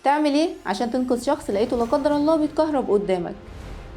تعمل ايه عشان تنقذ شخص لقيته لا قدر الله بيتكهرب قدامك؟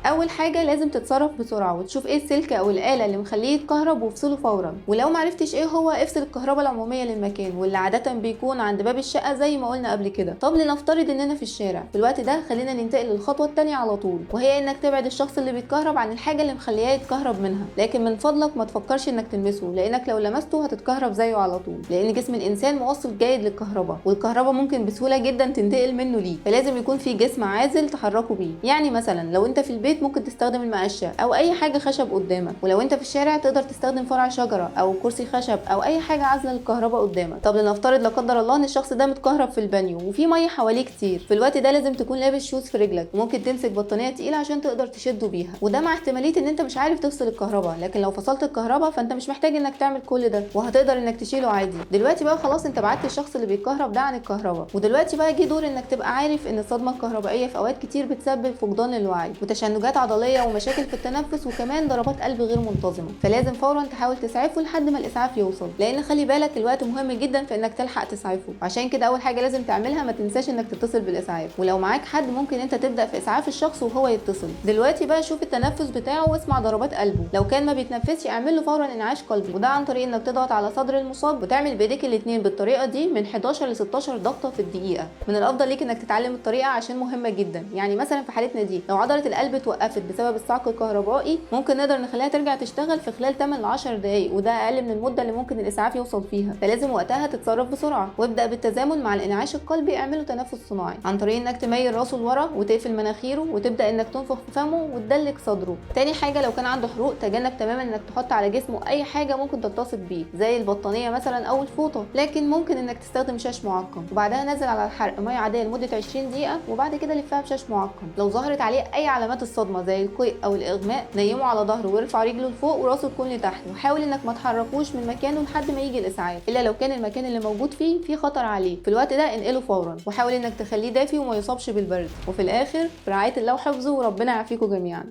اول حاجه لازم تتصرف بسرعه وتشوف ايه السلك او الاله اللي مخليه يتكهرب وافصله فورا، ولو معرفتش ايه هو افصل الكهرباء العموميه للمكان واللي عاده بيكون عند باب الشقه زي ما قلنا قبل كده. طب لنفترض اننا في الشارع، في الوقت ده خلينا ننتقل للخطوه الثانيه على طول، وهي انك تبعد الشخص اللي بيتكهرب عن الحاجه اللي مخليه يتكهرب منها، لكن من فضلك ما تفكرش انك تلمسه لانك لو لمسته هتتكهرب زيه على طول، لان جسم الانسان موصل جيد للكهرباء والكهرباء ممكن بسهوله جدا تنتقل منه ليه، فلازم يكون في جسم عازل تحركه بيه. يعني مثلا لو انت في البيت ممكن تستخدم المقشه او اي حاجه خشب قدامك، ولو انت في الشارع تقدر تستخدم فرع شجره او كرسي خشب او اي حاجه عازله للكهرباء قدامك. طب لنفترض لا قدر الله ان الشخص ده متكهرب في البانيو وفي ميه حواليه كتير، في الوقت ده لازم تكون لابس شوز في رجلك وممكن تمسك بطانيه تقيله عشان تقدر تشده بيها، وده مع احتماليه ان انت مش عارف تفصل الكهرباء، لكن لو فصلت الكهرباء فانت مش محتاج انك تعمل كل ده وهتقدر انك تشيله عادي. دلوقتي بقى خلاص انت بعدت الشخص اللي بيتكهرب ده عن الكهرباء، ودلوقتي بقى جه دور انك تبقى عارف ان الصدمه الكهربائيه في اوقات كتير بتسبب فقدان للوعي وتشنجات عضليه ومشاكل في التنفس وكمان ضربات قلب غير منتظمه، فلازم فورا تحاول تسعفه لحد ما الاسعاف يوصل، لان خلي بالك الوقت مهم جدا في انك تلحق تسعفه. عشان كده اول حاجه لازم تعملها ما تنساش انك تتصل بالاسعاف، ولو معاك حد ممكن انت تبدا في اسعاف الشخص وهو يتصل. دلوقتي بقى شوف التنفس بتاعه واسمع ضربات قلبه، لو كان ما بيتنفسش اعمل له فورا انعاش قلبي، وده عن طريق انك تضغط على صدر المصاب وتعمل بايديك الاثنين بالطريقه دي من 11 ل 16 ضغطه في الدقيقه. من الافضل ليك انك تتعلم الطريقه عشان مهمه جدا. يعني مثلا في حالتنا دي لو عضله القلب اتوقفت بسبب الصعق الكهربائي ممكن نقدر نخليها ترجع تشتغل في خلال 8 ل 10 دقائق، وده اقل من المده اللي ممكن الاسعاف يوصل فيها، فلازم وقتها تتصرف بسرعه. وابدا بالتزامن مع الانعاش القلبي، اعمله تنفس صناعي عن طريق انك تميل راسه لورا وتقفل مناخيره وتبدا انك تنفخ في فمه وتدلك صدره. تاني حاجه لو كان عنده حروق تجنب تماما انك تحط على جسمه اي حاجه ممكن تلتصق بيه زي البطانيه مثلا او الفوطه، لكن ممكن انك تستخدم شاش معقم وبعدها نزل على الحرق ميه عاديه لمده 20 دقيقه وبعد كده لفها بشاش معقم. لو ظهرت عليه اي علامات الصدمه زي القيء او الاغماء نيمه على ظهره وارفع رجله لفوق وراسه تكون لتحت، وحاول انك ما تحركوش من مكانه لحد ما يجي الاسعاف، الا لو كان المكان اللي موجود فيه خطر عليه، في الوقت ده انقله فورا وحاول انك تخليه دافي وما يصابش بالبرد. وفي الاخر برعايه الله وحفظه وربنا يعافيكم جميعا.